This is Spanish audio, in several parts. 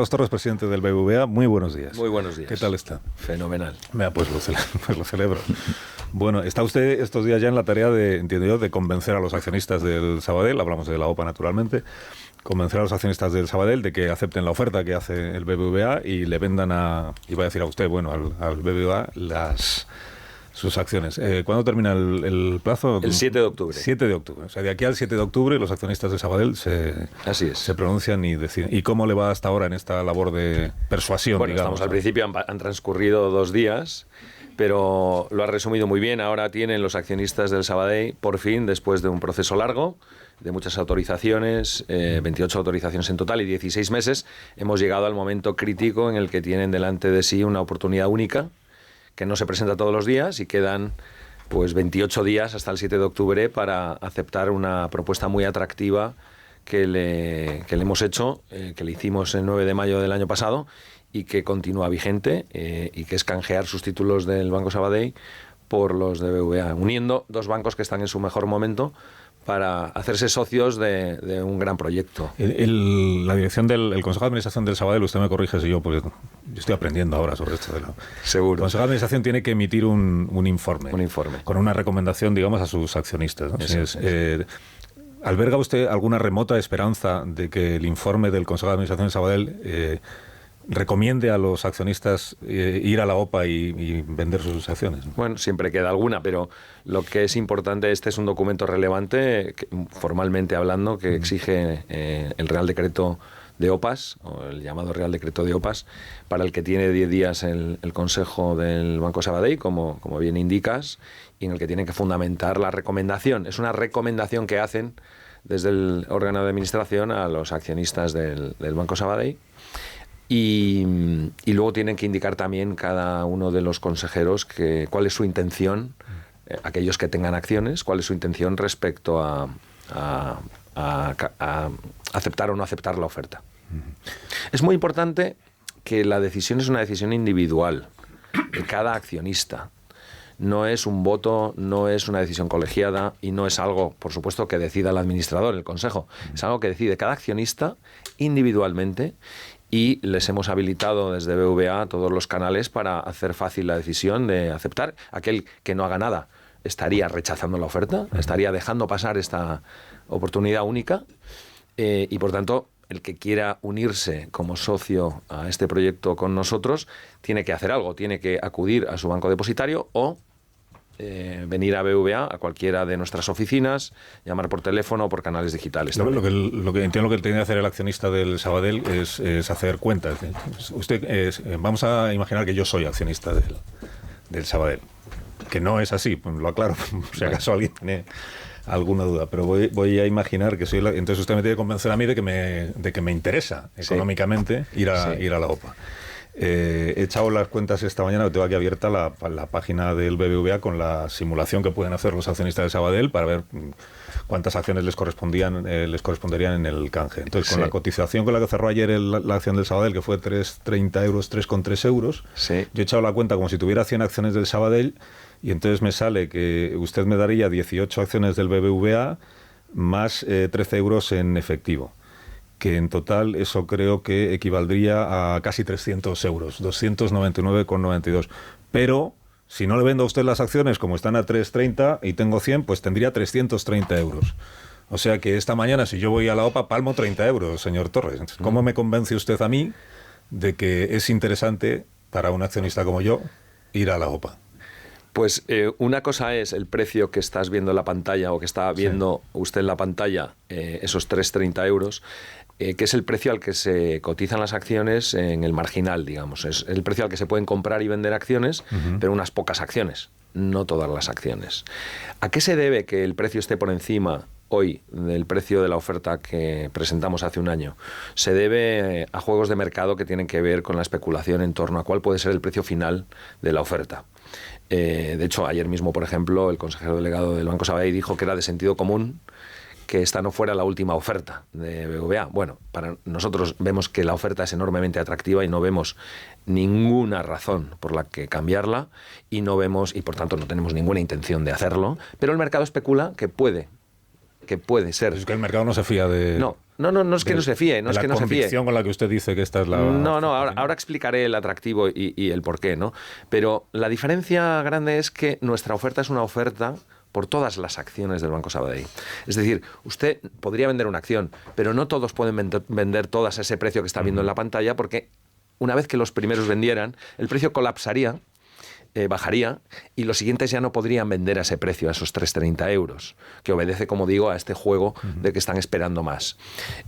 Carlos Torres, presidente del BBVA, muy buenos días. Muy buenos días. ¿Qué tal está? Fenomenal. Mira, pues lo celebro. Bueno, está usted estos días ya en la tarea entiendo yo, de convencer a los accionistas del Sabadell, hablamos de la OPA naturalmente, convencer a los accionistas del Sabadell de que acepten la oferta que hace el BBVA y le vendan iba a decir a usted, bueno, al BBVA sus acciones. ¿Cuándo termina el plazo? El 7 de octubre. 7 de octubre. O sea, de aquí al 7 de octubre los accionistas de Sabadell se pronuncian y deciden. ¿Y cómo le va hasta ahora en esta labor de persuasión? Bueno, digamos, estamos al principio, han transcurrido 2 días, pero lo ha resumido muy bien. Ahora tienen los accionistas del Sabadell, por fin, después de un proceso largo, de muchas autorizaciones, 28 autorizaciones en total y 16 meses, hemos llegado al momento crítico en el que tienen delante de sí una oportunidad única, que no se presenta todos los días y quedan pues 28 días hasta el 7 de octubre para aceptar una propuesta muy atractiva que le hemos hecho, que le hicimos el 9 de mayo del año pasado y que continúa vigente y que es canjear sus títulos del Banco Sabadell por los de BBVA, uniendo dos bancos que están en su mejor momento para hacerse socios de un gran proyecto. La dirección del Consejo de Administración del Sabadell, usted me corrige si porque yo estoy aprendiendo ahora sobre esto. Seguro. El Consejo de Administración tiene que emitir un informe. Un informe. Con una recomendación, digamos, a sus accionistas, ¿no? Eso, ¿Alberga usted alguna remota esperanza de que el informe del Consejo de Administración del Sabadell recomiende a los accionistas ir a la OPA y vender sus acciones? Bueno, siempre queda alguna, pero lo que es importante, este es un documento relevante, formalmente hablando, que exige el Real Decreto de OPAs, o el llamado Real Decreto de OPAs, para el que tiene 10 días el Consejo del Banco Sabadell, como bien indicas, y en el que tienen que fundamentar la recomendación. Es una recomendación que hacen desde el órgano de administración a los accionistas del Banco Sabadell. Y luego tienen que indicar también cada uno de los consejeros cuál es su intención, aquellos que tengan acciones, cuál es su intención respecto a aceptar o no aceptar la oferta. Es muy importante que la decisión es una decisión individual de cada accionista. No es un voto, no es una decisión colegiada y no es algo, por supuesto, que decida el administrador, el consejo. Es algo que decide cada accionista individualmente. Y les hemos habilitado desde BBVA todos los canales para hacer fácil la decisión de aceptar. Aquel que no haga nada estaría rechazando la oferta, estaría dejando pasar esta oportunidad única y, por tanto, el que quiera unirse como socio a este proyecto con nosotros tiene que hacer algo, tiene que acudir a su banco depositario o venir a BBVA, a cualquiera de nuestras oficinas, llamar por teléfono o por canales digitales. Lo que entiendo que tiene que hacer el accionista del Sabadell es hacer cuentas. Vamos a imaginar que yo soy accionista del Sabadell, que no es así, pues lo aclaro, si acaso alguien tiene alguna duda, pero voy a imaginar que soy entonces usted me tiene que convencer a mí de que me interesa económicamente ir a la OPA. He echado las cuentas esta mañana, que tengo aquí abierta la página del BBVA con la simulación que pueden hacer los accionistas de Sabadell para ver cuántas acciones les corresponderían en el canje. Entonces, con la cotización con la que cerró ayer la acción del Sabadell, que fue 3,30 euros, 3,3 euros, yo he echado la cuenta como si tuviera 100 acciones del Sabadell y entonces me sale que usted me daría 18 acciones del BBVA más 13 euros en efectivo, que en total eso creo que equivaldría a casi 300 euros, 299,92. Pero si no le vendo a usted las acciones como están a 3,30 y tengo 100, pues tendría 330 euros. O sea que esta mañana, si yo voy a la OPA, palmo 30 euros, señor Torres. Entonces, ¿cómo me convence usted a mí de que es interesante para un accionista como yo ir a la OPA? Pues una cosa es el precio que estás viendo en la pantalla o que está viendo usted en la pantalla, esos 3,30 euros, que es el precio al que se cotizan las acciones en el marginal, digamos. Es el precio al que se pueden comprar y vender acciones, pero unas pocas acciones, no todas las acciones. ¿A qué se debe que el precio esté por encima hoy del precio de la oferta que presentamos hace un año? Se debe a juegos de mercado que tienen que ver con la especulación en torno a cuál puede ser el precio final de la oferta. De hecho, ayer mismo, por ejemplo, el consejero delegado del Banco Sabadell dijo que era de sentido común que esta no fuera la última oferta de BBVA. Bueno, para nosotros vemos que la oferta es enormemente atractiva y no vemos ninguna razón por la que cambiarla y por tanto no tenemos ninguna intención de hacerlo, pero el mercado especula que puede ser. Es que el mercado no se fía de... No, No es que no se fíe, no es que no se fíe. La convicción con la que usted dice que esta es la... No, ahora explicaré el atractivo y el porqué, ¿no? Pero la diferencia grande es que nuestra oferta es una oferta por todas las acciones del Banco Sabadell. Es decir, usted podría vender una acción, pero no todos pueden vender todas a ese precio que está viendo en la pantalla, porque una vez que los primeros vendieran, el precio colapsaría, bajaría, y los siguientes ya no podrían vender a ese precio, a esos 3,30 euros, que obedece, como digo, a este juego de que están esperando más.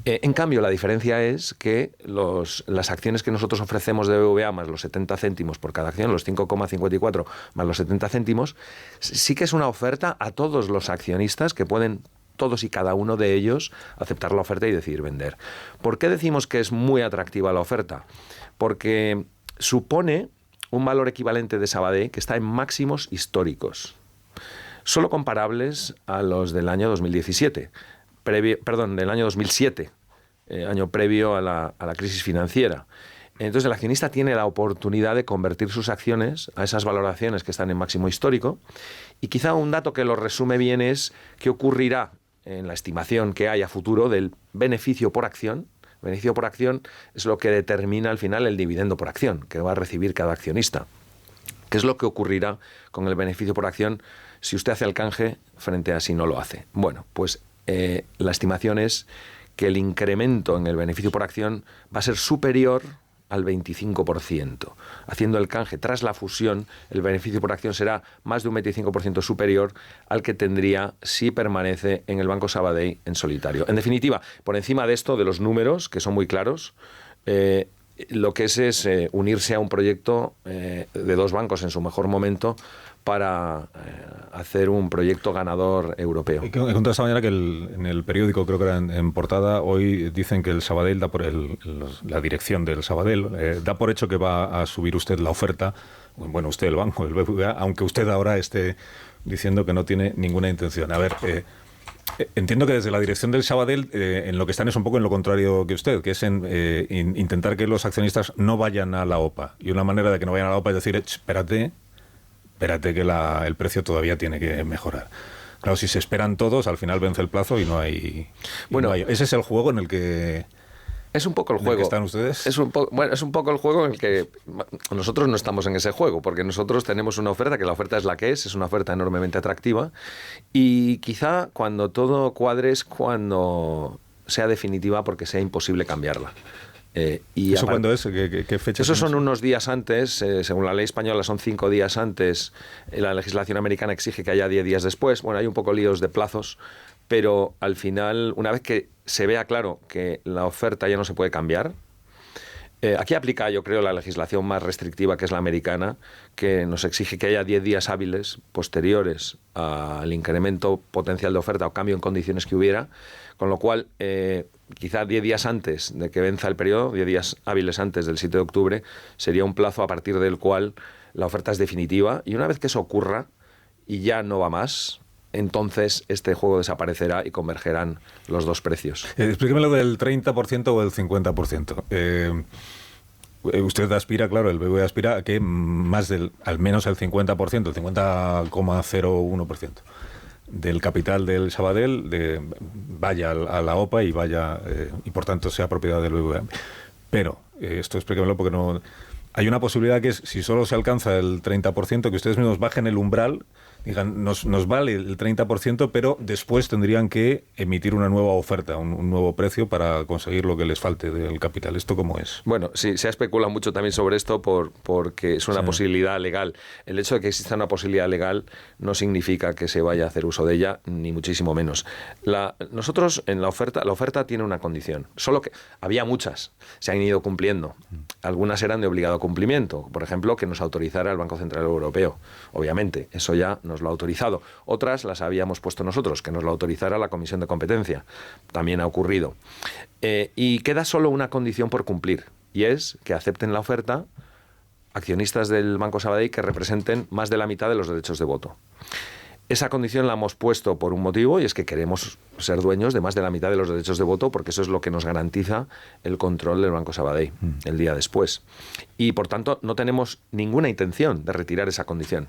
En cambio, la diferencia es que las acciones que nosotros ofrecemos de BBVA más los 70 céntimos por cada acción, los 5,54 más los 70 céntimos, sí que es una oferta a todos los accionistas que pueden, todos y cada uno de ellos, aceptar la oferta y decidir vender. ¿Por qué decimos que es muy atractiva la oferta? Porque supone un valor equivalente de Sabadell que está en máximos históricos, solo comparables a los del año 2017, del año 2007, año previo a la crisis financiera. Entonces el accionista tiene la oportunidad de convertir sus acciones a esas valoraciones que están en máximo histórico, y quizá un dato que lo resume bien es qué ocurrirá en la estimación que hay a futuro del beneficio por acción. Beneficio por acción es lo que determina al final el dividendo por acción que va a recibir cada accionista. ¿Qué es lo que ocurrirá con el beneficio por acción si usted hace el canje frente a si no lo hace? Bueno, pues la estimación es que el incremento en el beneficio por acción va a ser superior al 25%. Haciendo el canje tras la fusión, el beneficio por acción será más de un 25% superior al que tendría si permanece en el Banco Sabadell en solitario. En definitiva, por encima de esto, de los números, que son muy claros, lo que es unirse a un proyecto de dos bancos en su mejor momento para hacer un proyecto ganador europeo. He encontrado esta mañana que en el periódico, creo que era en portada, hoy dicen que el Sabadell da por la dirección del Sabadell da por hecho que va a subir usted la oferta, bueno, usted, el banco, el BBVA, aunque usted ahora esté diciendo que no tiene ninguna intención. A ver, entiendo que desde la dirección del Sabadell en lo que están es un poco en lo contrario que usted, que es en intentar que los accionistas no vayan a la OPA. Y una manera de que no vayan a la OPA es decir, espérate que el precio todavía tiene que mejorar. Claro, si se esperan todos, al final vence el plazo y no hay... Ese es el juego en el que... Es un poco el juego. ¿Están ustedes? Es un poco el juego en el que nosotros no estamos en ese juego, porque nosotros tenemos una oferta, que la oferta es la que es una oferta enormemente atractiva, y quizá cuando todo cuadre es cuando sea definitiva, porque sea imposible cambiarla. Y ¿eso cuándo es? ¿Qué fecha? Eso son unos días antes, según la ley española son 5 días antes, la legislación americana exige que haya 10 días después. Bueno, hay un poco líos de plazos, pero al final, una vez que se vea claro que la oferta ya no se puede cambiar, aquí aplica, yo creo, la legislación más restrictiva, que es la americana, que nos exige que haya 10 días hábiles posteriores al incremento potencial de oferta o cambio en condiciones que hubiera, con lo cual, quizá 10 días antes de que venza el periodo, 10 días hábiles antes del 7 de octubre, sería un plazo a partir del cual la oferta es definitiva, y una vez que eso ocurra y ya no va más, entonces este juego desaparecerá y convergerán los dos precios. Explíqueme lo del 30% o del 50%. Usted aspira, claro, el BBVA aspira a que al menos el 50%, el 50,01% del capital del Sabadell vaya a la OPA y y por tanto sea propiedad del BBVA. Pero, esto explíquemelo porque no... Hay una posibilidad que es, si solo se alcanza el 30%, que ustedes mismos bajen el umbral, digan, nos vale el 30%, pero después tendrían que emitir una nueva oferta, un nuevo precio para conseguir lo que les falte del capital. ¿Esto cómo es? Bueno, sí, se ha especulado mucho también sobre esto porque es una posibilidad legal. El hecho de que exista una posibilidad legal no significa que se vaya a hacer uso de ella, ni muchísimo menos. Nosotros en la oferta tiene una condición, solo que había muchas, se han ido cumpliendo. Algunas eran de obligado cumplimiento, por ejemplo, que nos autorizara el Banco Central Europeo. Obviamente, eso ya nos lo ha autorizado. Otras las habíamos puesto nosotros, que nos lo autorizara la Comisión de Competencia. También ha ocurrido. Y queda solo una condición por cumplir, y es que acepten la oferta accionistas del Banco Sabadell que representen más de la mitad de los derechos de voto. Esa condición la hemos puesto por un motivo, y es que queremos ser dueños de más de la mitad de los derechos de voto, porque eso es lo que nos garantiza el control del Banco Sabadell el día después. Y, por tanto, no tenemos ninguna intención de retirar esa condición.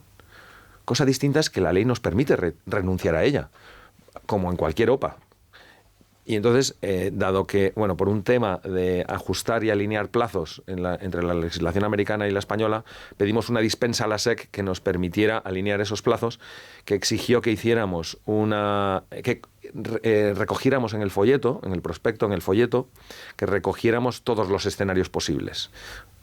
Cosa distinta es que la ley nos permite renunciar a ella, como en cualquier OPA. Y entonces, dado que, bueno, por un tema de ajustar y alinear plazos entre la legislación americana y la española, pedimos una dispensa a la SEC que nos permitiera alinear esos plazos, que exigió que hiciéramos recogiéramos en el folleto, en el prospecto, en el folleto, que recogiéramos todos los escenarios posibles.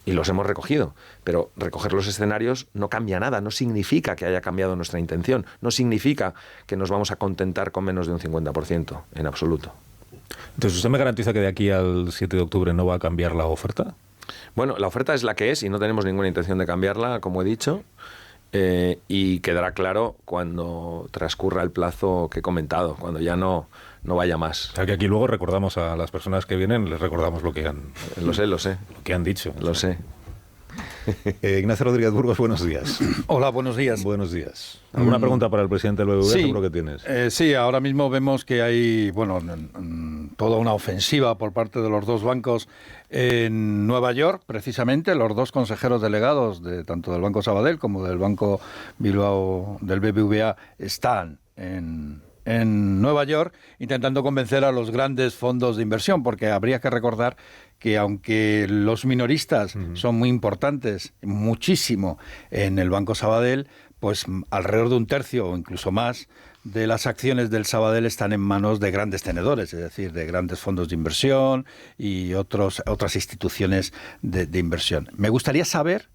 Y los hemos recogido, pero recoger los escenarios no cambia nada, no significa que haya cambiado nuestra intención, no significa que nos vamos a contentar con menos de un 50%, en absoluto. Entonces, ¿usted me garantiza que de aquí al 7 de octubre no va a cambiar la oferta? Bueno, la oferta es la que es y no tenemos ninguna intención de cambiarla, como he dicho, y quedará claro cuando transcurra el plazo que he comentado, cuando ya no vaya más. O sea, que aquí luego recordamos a las personas que vienen, les recordamos lo que han... Lo sé. Lo que han dicho. Lo sé. Ignacio Rodríguez Burgos, buenos días. Hola, buenos días. Buenos días. ¿Alguna pregunta para el presidente del BBVA? Sí, Seguro que tienes. Sí, ahora mismo vemos que hay, toda una ofensiva por parte de los dos bancos en Nueva York. Precisamente los dos consejeros delegados de tanto del Banco Sabadell como del Banco Bilbao del BBVA están en Nueva York intentando convencer a los grandes fondos de inversión, porque habría que recordar que aunque los minoristas son muy importantes, muchísimo en el Banco Sabadell, pues alrededor de un tercio o incluso más de las acciones del Sabadell están en manos de grandes tenedores, es decir, de grandes fondos de inversión y otras instituciones de inversión. Me gustaría saber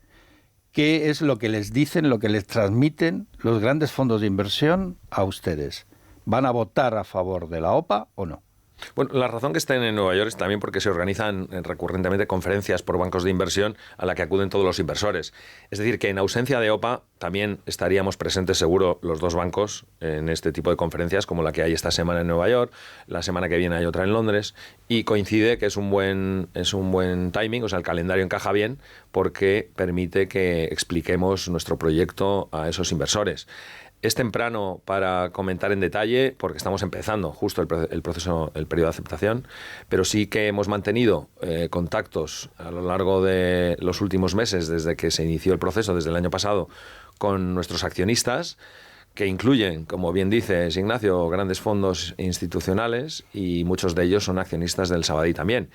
qué es lo que les dicen, lo que les transmiten los grandes fondos de inversión a ustedes. ¿Van a votar a favor de la OPA o no? Bueno, la razón que estén en Nueva York es también porque se organizan recurrentemente conferencias por bancos de inversión a la que acuden todos los inversores. Es decir, que en ausencia de OPA también estaríamos presentes seguro los dos bancos en este tipo de conferencias, como la que hay esta semana en Nueva York, la semana que viene hay otra en Londres, y coincide que es un buen timing, o sea, el calendario encaja bien porque permite que expliquemos nuestro proyecto a esos inversores. Es temprano para comentar en detalle porque estamos empezando justo el proceso, el periodo de aceptación, pero sí que hemos mantenido contactos a lo largo de los últimos meses desde que se inició el proceso, desde el año pasado, con nuestros accionistas, que incluyen, como bien dices, Ignacio, grandes fondos institucionales y muchos de ellos son accionistas del Sabadell también.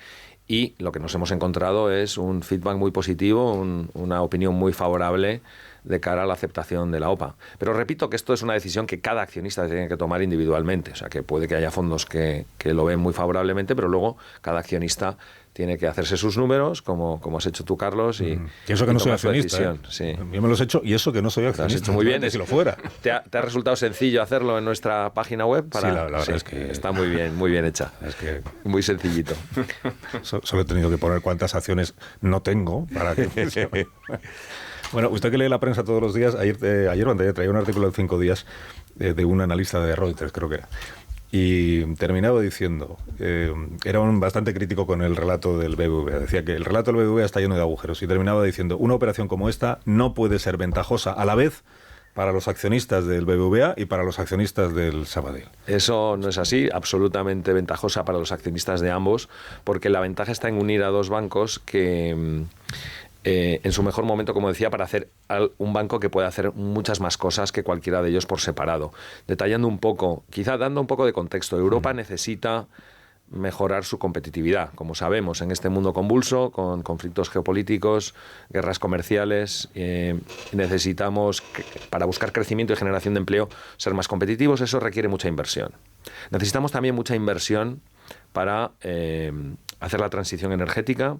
Y lo que nos hemos encontrado es un feedback muy positivo, una opinión muy favorable de cara a la aceptación de la OPA. Pero repito que esto es una decisión que cada accionista tiene que tomar individualmente. O sea, que puede que haya fondos que lo ven muy favorablemente, pero luego cada accionista tiene que hacerse sus números, como has hecho tú, Carlos, y eso que no soy accionista. Sí. Yo me los he hecho y eso que no soy accionista. Lo has hecho muy bien. Si lo fuera. ¿Te ha resultado sencillo hacerlo en nuestra página web? Sí, la verdad es que... Está muy bien hecha. Es que... Muy sencillito. Solo he tenido que poner cuántas acciones no tengo para que... Bueno, usted que lee la prensa todos los días, ayer o anteayer traía un artículo de 5 días de un analista de Reuters, creo que era, y terminaba diciendo, era bastante crítico con el relato del BBVA, decía que el relato del BBVA está lleno de agujeros, y terminaba diciendo, una operación como esta no puede ser ventajosa a la vez para los accionistas del BBVA y para los accionistas del Sabadell. Eso no es así, absolutamente ventajosa para los accionistas de ambos, porque la ventaja está en unir a dos bancos que... en su mejor momento, como decía, para hacer un banco que puede hacer muchas más cosas que cualquiera de ellos por separado. Detallando un poco, quizá dando un poco de contexto, Europa necesita mejorar su competitividad. Como sabemos, en este mundo convulso, con conflictos geopolíticos, guerras comerciales, necesitamos, para buscar crecimiento y generación de empleo, ser más competitivos. Eso requiere mucha inversión. Necesitamos también mucha inversión para hacer la transición energética,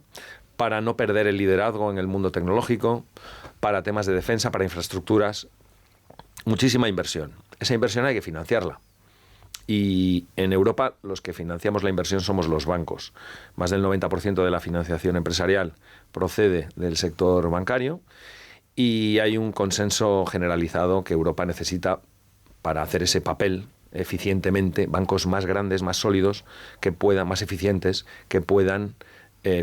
para no perder el liderazgo en el mundo tecnológico, para temas de defensa, para infraestructuras. Muchísima inversión. Esa inversión hay que financiarla. Y en Europa los que financiamos la inversión somos los bancos. Más del 90% de la financiación empresarial procede del sector bancario y hay un consenso generalizado que Europa necesita para hacer ese papel eficientemente, bancos más grandes, más sólidos, que puedan, más eficientes, que puedan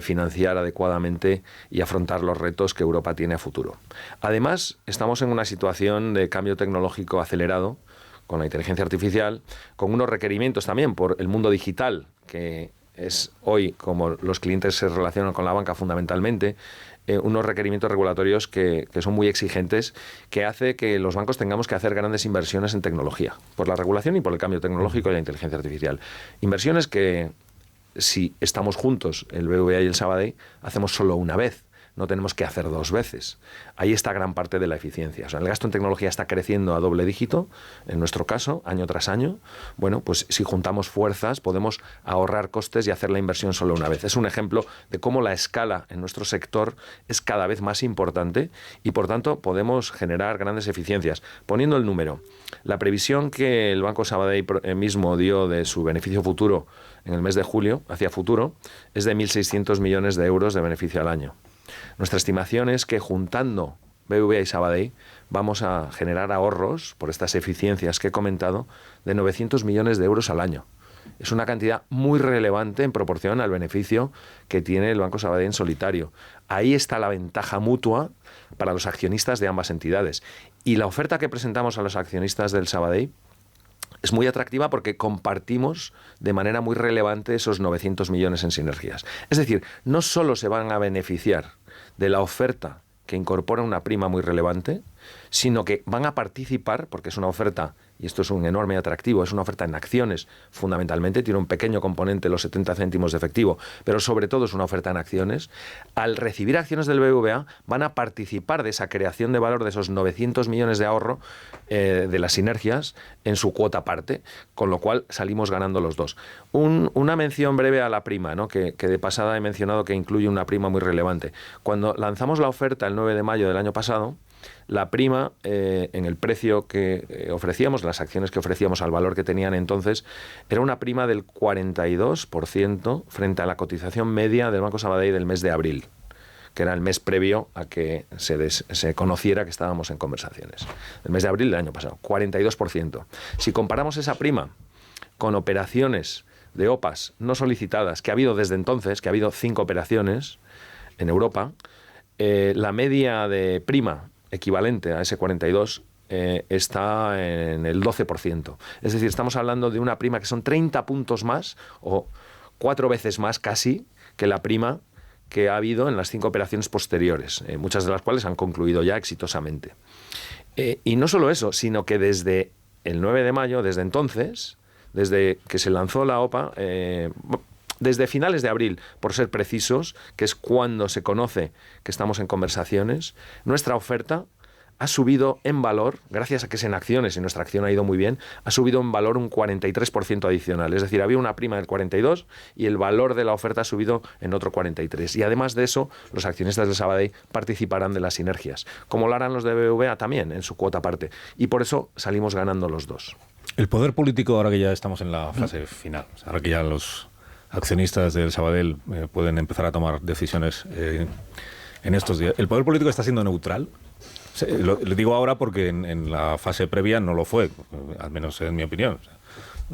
financiar adecuadamente y afrontar los retos que Europa tiene a futuro. Además, estamos en una situación de cambio tecnológico acelerado, con la inteligencia artificial, con unos requerimientos también por el mundo digital que es hoy, como los clientes se relacionan con la banca fundamentalmente, unos requerimientos regulatorios que son muy exigentes, que hace que los bancos tengamos que hacer grandes inversiones en tecnología, por la regulación y por el cambio tecnológico y la inteligencia artificial. Inversiones que, si estamos juntos, el BBVA y el Sabadell, hacemos solo una vez. No tenemos que hacer 2 veces. Ahí está gran parte de la eficiencia. O sea, el gasto en tecnología está creciendo a doble dígito, en nuestro caso, año tras año. Bueno, pues si juntamos fuerzas podemos ahorrar costes y hacer la inversión solo una vez. Es un ejemplo de cómo la escala en nuestro sector es cada vez más importante y, por tanto, podemos generar grandes eficiencias. Poniendo el número, la previsión que el Banco Sabadell mismo dio de su beneficio futuro en el mes de julio, hacia futuro, es de 1.600 millones de euros de beneficio al año. Nuestra estimación es que juntando BBVA y Sabadell vamos a generar ahorros por estas eficiencias que he comentado de 900 millones de euros al año. Es una cantidad muy relevante en proporción al beneficio que tiene el Banco Sabadell en solitario. Ahí está la ventaja mutua para los accionistas de ambas entidades. Y la oferta que presentamos a los accionistas del Sabadell es muy atractiva porque compartimos de manera muy relevante esos 900 millones en sinergias. Es decir, no solo se van a beneficiar de la oferta que incorpora una prima muy relevante, sino que van a participar, porque es una oferta, y esto es un enorme atractivo, es una oferta en acciones, fundamentalmente, tiene un pequeño componente, los 70 céntimos de efectivo, pero sobre todo es una oferta en acciones. Al recibir acciones del BBVA, van a participar de esa creación de valor de esos 900 millones de ahorro de las sinergias en su cuota parte, con lo cual salimos ganando los dos. Una mención breve a la prima, ¿no? que de pasada he mencionado que incluye una prima muy relevante. Cuando lanzamos la oferta el 9 de mayo del año pasado, la prima, en el precio que ofrecíamos, las acciones que ofrecíamos al valor que tenían entonces, era una prima del 42% frente a la cotización media del Banco Sabadell del mes de abril, que era el mes previo a que se conociera que estábamos en conversaciones. El mes de abril del año pasado, 42%. Si comparamos esa prima con operaciones de OPAs no solicitadas, que ha habido desde entonces, que ha habido 5 operaciones en Europa, la media de prima equivalente a ese 42 está en el 12%. Es decir, estamos hablando de una prima que son 30 puntos más o 4 veces más casi que la prima que ha habido en las 5 operaciones posteriores, muchas de las cuales han concluido ya exitosamente. Y no solo eso, sino que desde el 9 de mayo, desde entonces, desde que se lanzó la OPA, desde finales de abril, por ser precisos, que es cuando se conoce que estamos en conversaciones, nuestra oferta ha subido en valor, gracias a que es en acciones y nuestra acción ha ido muy bien, ha subido en valor un 43% adicional. Es decir, había una prima del 42 y el valor de la oferta ha subido en otro 43. Y además de eso, los accionistas de Sabadell participarán de las sinergias, como lo harán los de BBVA también en su cuota parte. Y por eso salimos ganando los dos. El poder político, ahora que ya estamos en la fase final, ahora que ya los accionistas del Sabadell pueden empezar a tomar decisiones en estos días. ¿El poder político está siendo neutral? Lo digo ahora porque en la fase previa no lo fue, al menos en mi opinión.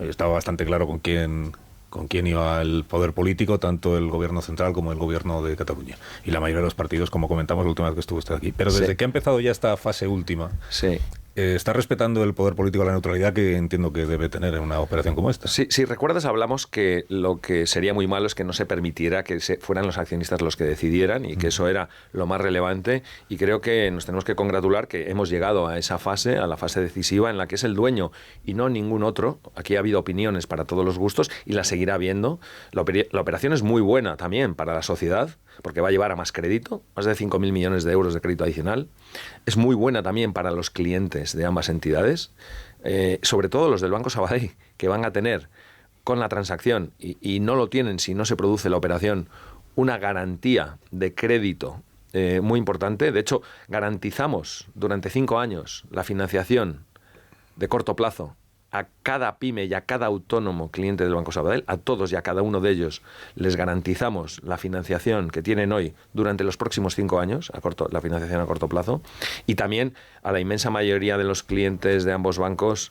Estaba bastante claro con quién iba el poder político, tanto el gobierno central como el gobierno de Cataluña. Y la mayoría de los partidos, como comentamos la última vez que estuvo usted aquí. Pero desde que ha empezado ya esta fase última, sí, ¿está respetando el poder político la neutralidad que entiendo que debe tener en una operación como esta? Sí, si recuerdas, hablamos que lo que sería muy malo es que no se permitiera que fueran los accionistas los que decidieran y que eso era lo más relevante, y creo que nos tenemos que congratular que hemos llegado a esa fase, a la fase decisiva en la que es el dueño y no ningún otro. Aquí ha habido opiniones para todos los gustos y la seguirá habiendo. La operación es muy buena también para la sociedad, porque va a llevar a más crédito, más de 5.000 millones de euros de crédito adicional. Es muy buena también para los clientes de ambas entidades, sobre todo los del Banco Sabadell, que van a tener con la transacción, y no lo tienen si no se produce la operación, una garantía de crédito muy importante. De hecho, garantizamos durante 5 años la financiación de corto plazo a cada pyme y a cada autónomo cliente del Banco Sabadell, a todos y a cada uno de ellos les garantizamos la financiación que tienen hoy durante los próximos 5 años, la financiación a corto plazo, y también a la inmensa mayoría de los clientes de ambos bancos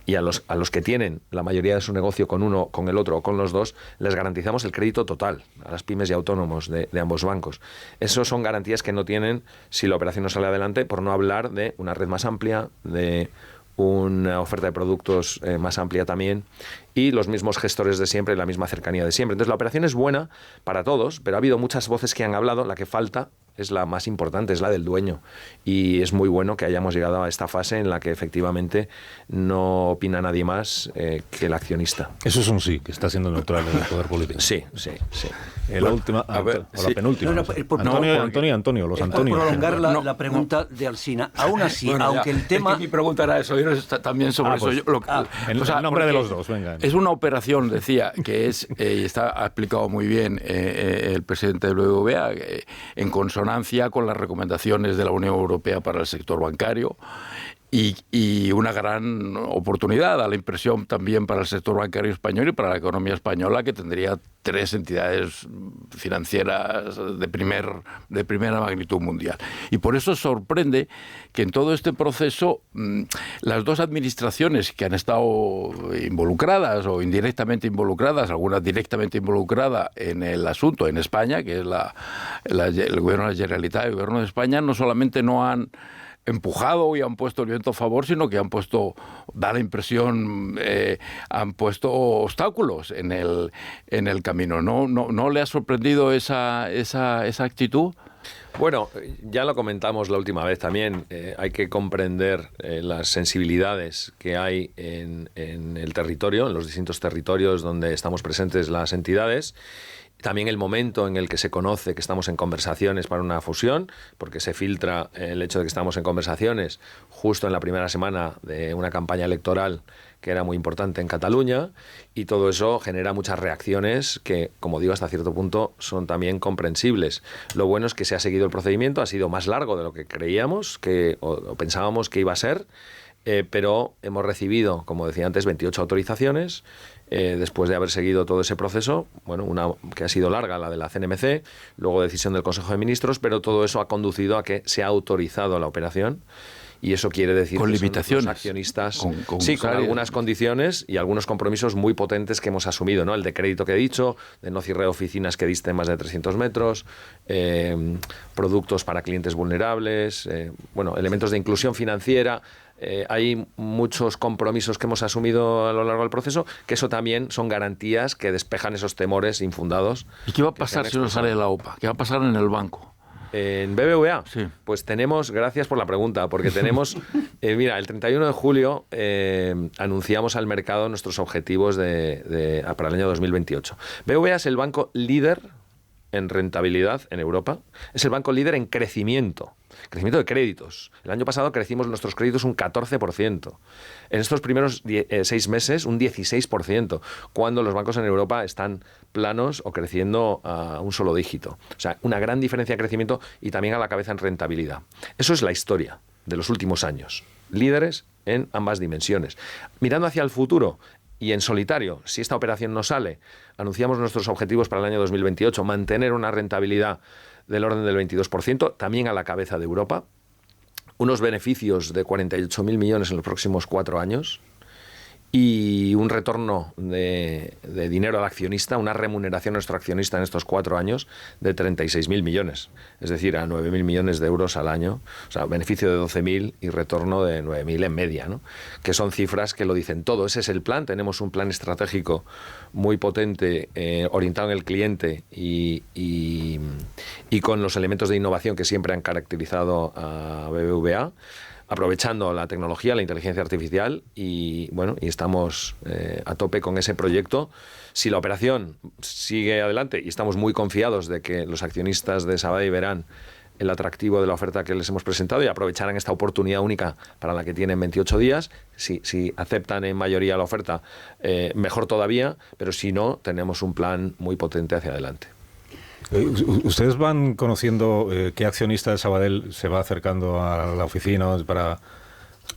y a los que tienen la mayoría de su negocio con uno, con el otro o con los dos, les garantizamos el crédito total a las pymes y autónomos de ambos bancos. Esas son garantías que no tienen si la operación no sale adelante, por no hablar de una red más amplia, de una oferta de productos más amplia también, y los mismos gestores de siempre, la misma cercanía de siempre. Entonces la operación es buena para todos, pero ha habido muchas voces que han hablado. La que falta es la más importante, es la del dueño, y es muy bueno que hayamos llegado a esta fase en la que efectivamente no opina nadie más que el accionista. Eso es un sí, que está siendo neutral en el poder político. Sí. La última, o la penúltima. Antonio, los Antonios. Por prolongar la pregunta de Alsina. Aún así, aunque el tema... Es que mi pregunta era eso, yo también sobre eso. En nombre de los dos, venga. Es una operación, decía, que es, y ha explicado muy bien el presidente del BBVA, en consonancia con las recomendaciones de la Unión Europea para el sector bancario, y una gran oportunidad, a la impresión también para el sector bancario español y para la economía española, que tendría 3 entidades financieras de primera magnitud mundial. Y por eso sorprende que en todo este proceso las dos administraciones que han estado involucradas o indirectamente involucradas, algunas directamente involucradas en el asunto en España, que es el Gobierno de la Generalitat y el Gobierno de España, no solamente no han empujado y han puesto el viento a favor, sino que han puesto, da la impresión, han puesto obstáculos en el camino. ¿No le ha sorprendido esa actitud? Bueno, ya lo comentamos la última vez también. Hay que comprender las sensibilidades que hay en el territorio, en los distintos territorios donde estamos presentes las entidades. También el momento en el que se conoce que estamos en conversaciones para una fusión, porque se filtra el hecho de que estamos en conversaciones justo en la primera semana de una campaña electoral que era muy importante en Cataluña, y todo eso genera muchas reacciones que, como digo, hasta cierto punto son también comprensibles. Lo bueno es que se ha seguido el procedimiento, ha sido más largo de lo que creíamos o pensábamos que iba a ser, pero hemos recibido, como decía antes, 28 autorizaciones. Después de haber seguido todo ese proceso, bueno, una que ha sido larga, la de la CNMC, luego decisión del Consejo de Ministros, pero todo eso ha conducido a que se ha autorizado la operación, y eso quiere decir con que limitaciones, son los accionistas, con algunas condiciones y algunos compromisos muy potentes que hemos asumido, ¿no? El de crédito que he dicho, de no cierre de oficinas que disten más de 300 metros, productos para clientes vulnerables, elementos de inclusión financiera. Hay muchos compromisos que hemos asumido a lo largo del proceso, que eso también son garantías que despejan esos temores infundados. ¿Y qué va a pasar si no sale la OPA? ¿Qué va a pasar en el banco? ¿En BBVA? Sí. Pues tenemos, gracias por la pregunta, porque tenemos, mira, el 31 de julio anunciamos al mercado nuestros objetivos para el año 2028. BBVA es el banco líder en rentabilidad en Europa, es el banco líder en crecimiento de créditos. El año pasado crecimos nuestros créditos un 14%. En estos primeros 6 meses, un 16%, cuando los bancos en Europa están planos o creciendo a un solo dígito. O sea, una gran diferencia de crecimiento y también a la cabeza en rentabilidad. Eso es la historia de los últimos años. Líderes en ambas dimensiones. Mirando hacia el futuro, y en solitario, si esta operación no sale, anunciamos nuestros objetivos para el año 2028, mantener una rentabilidad del orden del 22%, también a la cabeza de Europa, unos beneficios de 48.000 millones en los próximos 4 años, y un retorno de dinero al accionista, una remuneración a nuestro accionista en estos 4 años de 36.000 millones, es decir, a 9.000 millones de euros al año, o sea, beneficio de 12.000 y retorno de 9.000 en media, ¿no? Que son cifras que lo dicen todo. Ese es el plan. Tenemos un plan estratégico muy potente, orientado en el cliente y con los elementos de innovación que siempre han caracterizado a BBVA, aprovechando la tecnología, la inteligencia artificial, y estamos a tope con ese proyecto. Si la operación sigue adelante, y estamos muy confiados de que los accionistas de Sabadell verán el atractivo de la oferta que les hemos presentado y aprovecharán esta oportunidad única para la que tienen 28 días. Si aceptan en mayoría la oferta, mejor todavía, pero si no, tenemos un plan muy potente hacia adelante. ¿Ustedes van conociendo qué accionista de Sabadell se va acercando a la oficina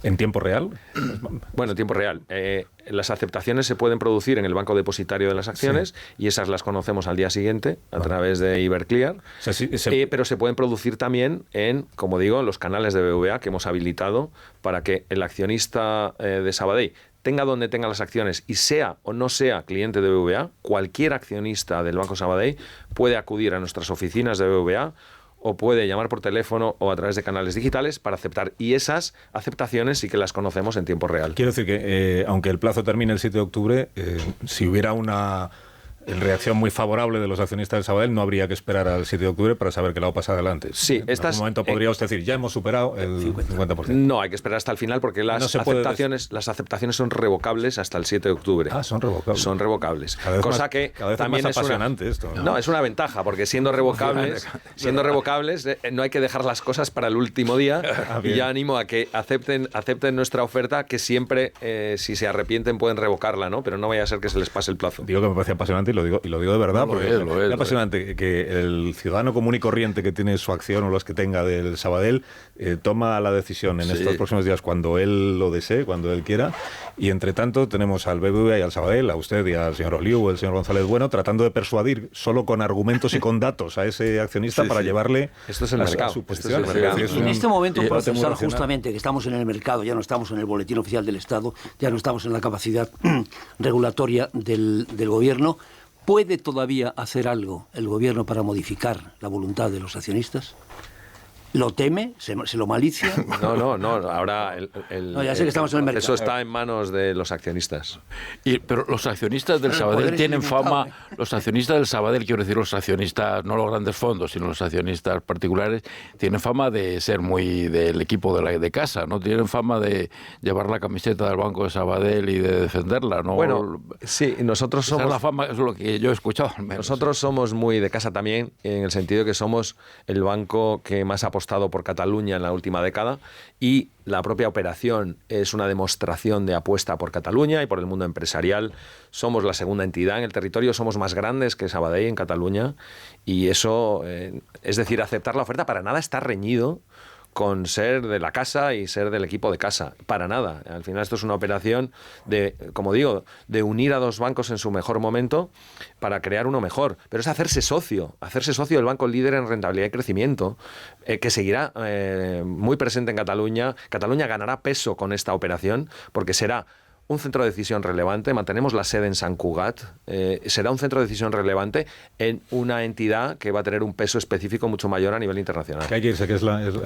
en tiempo real? Bueno, en tiempo real. Las aceptaciones se pueden producir en el banco depositario de las acciones, sí, y esas las conocemos al día siguiente a través de Iberclear. O sea, pero se pueden producir también en, como digo, los canales de BBVA que hemos habilitado para que el accionista de Sabadell tenga donde tenga las acciones y sea o no sea cliente de BBVA, cualquier accionista del Banco Sabadell puede acudir a nuestras oficinas de BBVA o puede llamar por teléfono o a través de canales digitales para aceptar. Y esas aceptaciones sí que las conocemos en tiempo real. Quiero decir que, aunque el plazo termine el 7 de octubre, si hubiera una reacción muy favorable de los accionistas del Sabadell, no habría que esperar al 7 de octubre para saber que la OPA pasa adelante. Sí, en algún momento podría usted decir, ya hemos superado el 50%. No, hay que esperar hasta el final porque las aceptaciones son revocables hasta el 7 de octubre. Ah, son revocables. Son revocables. Cosa que cada vez también más es apasionante esto. No, es una ventaja porque siendo revocables no hay que dejar las cosas para el último día. Y ya animo a que acepten nuestra oferta, que siempre, si se arrepienten, pueden revocarla, ¿no? Pero no vaya a ser que se les pase el plazo. Digo que me parece apasionante y lo digo de verdad. Es apasionante que el ciudadano común y corriente que tiene su acción o las que tenga del Sabadell toma la decisión en estos próximos días cuando él lo desee, cuando él quiera, y entre tanto tenemos al BBVA y al Sabadell, a usted y al señor Oliu o el señor González Bueno, tratando de persuadir solo con argumentos y con datos a ese accionista para llevarle esto es el mercado. A su posición. En este momento procesar justamente que estamos en el mercado, ya no estamos en el boletín oficial del Estado, ya no estamos en la capacidad regulatoria del gobierno. ¿Puede todavía hacer algo el gobierno para modificar la voluntad de los accionistas? ¿Lo teme? ¿Se lo malicia? No. Ahora ya sé que estamos en el mercado. Eso está en manos de los accionistas. Pero los accionistas del Sabadell tienen fama. Los accionistas del Sabadell, quiero decir, los accionistas, no los grandes fondos, sino los accionistas particulares, tienen fama de ser muy del equipo de casa, ¿no? Tienen fama de llevar la camiseta del Banco de Sabadell y de defenderla, ¿no? Bueno, sí, nosotros somos... Esa es la fama, es lo que yo he escuchado al menos. Nosotros somos muy de casa también, en el sentido que somos el banco que más ha apostado por Cataluña en la última década, y la propia operación es una demostración de apuesta por Cataluña y por el mundo empresarial. Somos la segunda entidad en el territorio, somos más grandes que Sabadell en Cataluña, y eso, es decir, aceptar la oferta para nada está reñido con ser de la casa y ser del equipo de casa. Para nada. Al final esto es una operación de, como digo, de unir a dos bancos en su mejor momento para crear uno mejor. Pero es hacerse socio del banco líder en rentabilidad y crecimiento, que seguirá muy presente en Cataluña. Cataluña ganará peso con esta operación porque será un centro de decisión relevante. Mantenemos la sede en Sant Cugat. Será un centro de decisión relevante en una entidad que va a tener un peso específico mucho mayor a nivel internacional. Que hay que irse, que es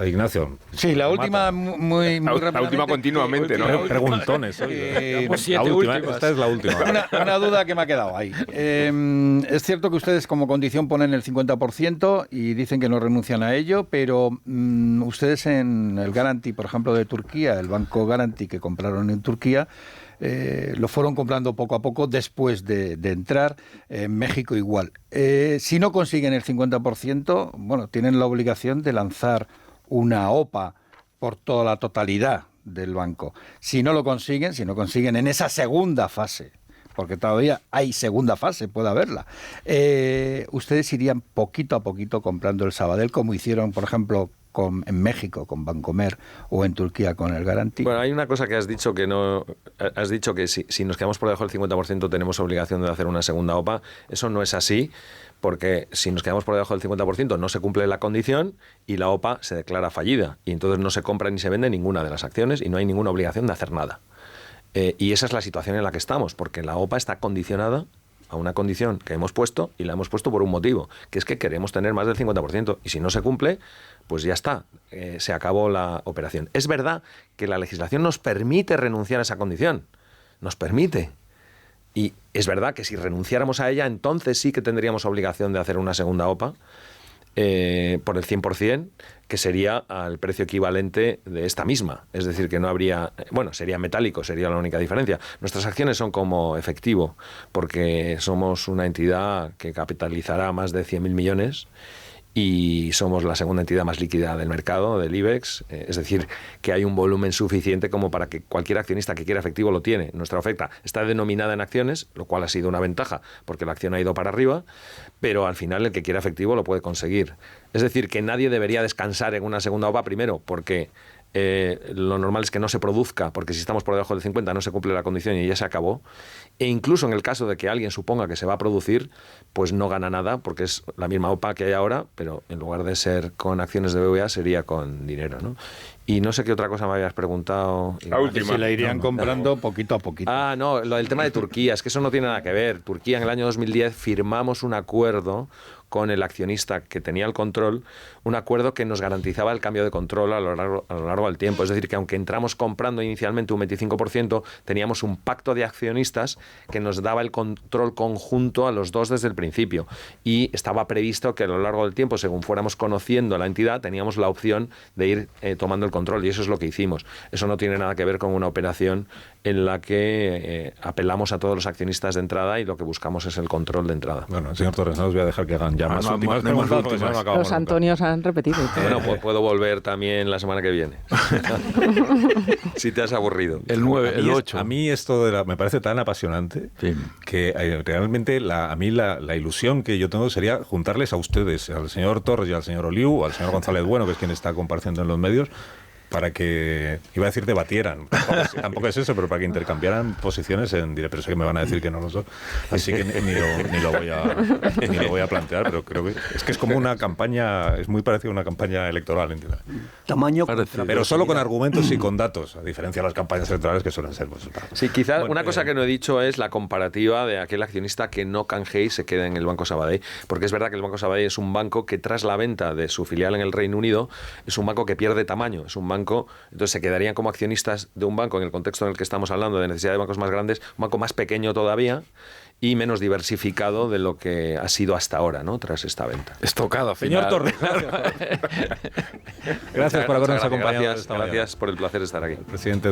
Ignacio. Sí, la última muy rápidamente. La última continuamente, ¿no? Preguntones. Esta es la última. Una duda que me ha quedado ahí. Es cierto que ustedes como condición ponen el 50% y dicen que no renuncian a ello, pero ustedes en el Garanti, por ejemplo, de Turquía, el banco Garanti que compraron en Turquía, lo fueron comprando poco a poco después de entrar. En México igual. Si no consiguen el 50%, bueno, tienen la obligación de lanzar una OPA por toda la totalidad del banco. Si no consiguen en esa segunda fase, porque todavía hay segunda fase, puede haberla, ustedes irían poquito a poquito comprando el Sabadell, como hicieron, por ejemplo, en México con Bancomer o en Turquía con el Garanti. Bueno, hay una cosa que has dicho que no... Has dicho que si nos quedamos por debajo del 50% tenemos obligación de hacer una segunda OPA. Eso no es así, porque si nos quedamos por debajo del 50% no se cumple la condición y la OPA se declara fallida. Y entonces no se compra ni se vende ninguna de las acciones y no hay ninguna obligación de hacer nada. Y esa es la situación en la que estamos, porque la OPA está condicionada a una condición que hemos puesto, y la hemos puesto por un motivo, que es que queremos tener más del 50%, y si no se cumple, pues ya está, se acabó la operación. Es verdad que la legislación nos permite renunciar a esa condición, nos permite, y es verdad que si renunciáramos a ella, entonces sí que tendríamos obligación de hacer una segunda OPA, por el 100%, que sería al precio equivalente de esta misma. Es decir, que no habría... Bueno, sería metálico, sería la única diferencia. Nuestras acciones son como efectivo, porque somos una entidad que capitalizará más de 100.000 millones y somos la segunda entidad más líquida del mercado, del IBEX. Es decir, que hay un volumen suficiente como para que cualquier accionista que quiera efectivo lo tiene. Nuestra oferta está denominada en acciones, lo cual ha sido una ventaja, porque la acción ha ido para arriba, pero al final el que quiera efectivo lo puede conseguir. Es decir, que nadie debería descansar en una segunda OPA, primero, porque lo normal es que no se produzca, porque si estamos por debajo del 50 no se cumple la condición y ya se acabó. E incluso en el caso de que alguien suponga que se va a producir, pues no gana nada, porque es la misma OPA que hay ahora, pero en lugar de ser con acciones de BBVA sería con dinero, ¿no? Y no sé qué otra cosa me habías preguntado. La última. Si la irían comprando poquito a poquito. Ah, no, lo del tema de Turquía, es que eso no tiene nada que ver. Turquía, en el año 2010 firmamos un acuerdo con el accionista que tenía el control, un acuerdo que nos garantizaba el cambio de control a lo largo del tiempo. Es decir, que aunque entramos comprando inicialmente un 25%, teníamos un pacto de accionistas que nos daba el control conjunto a los dos desde el principio. Y estaba previsto que a lo largo del tiempo, según fuéramos conociendo a la entidad, teníamos la opción de ir tomando el control. Y eso es lo que hicimos. Eso no tiene nada que ver con una operación en la que apelamos a todos los accionistas de entrada y lo que buscamos es el control de entrada. Bueno, señor Torres, no os voy a dejar que hagan ya más últimas preguntas, porque si no, no acabamos Los Antonios han repetido. Bueno, pues puedo volver también la semana que viene. Si te has aburrido. El 9, el 8. A mí esto me parece tan apasionante que realmente a mí la ilusión que yo tengo sería juntarles a ustedes, al señor Torres y al señor Oliu, o al señor González Bueno, que es quien está compareciendo en los medios, para que, iba a decir debatieran, tampoco es eso, pero para que intercambiaran posiciones pero sé que me van a decir que no lo son, así que ni lo voy a plantear, pero creo que es como una campaña, es muy parecido a una campaña electoral, ¿entiendes? Tamaño, pero solo con argumentos y con datos, a diferencia de las campañas electorales que suelen ser. Sí, quizás una cosa que no he dicho es la comparativa de aquel accionista que no canjee y se queda en el Banco Sabadell, porque es verdad que el Banco Sabadell es un banco que tras la venta de su filial en el Reino Unido es un banco que pierde tamaño, es un banco, entonces se quedarían como accionistas de un banco en el contexto en el que estamos hablando de necesidad de bancos más grandes, un banco más pequeño todavía y menos diversificado de lo que ha sido hasta ahora, ¿no? Tras esta venta. Estocado, señor Torres. Gracias por habernos acompañado. Gracias por el placer de estar aquí. Presidente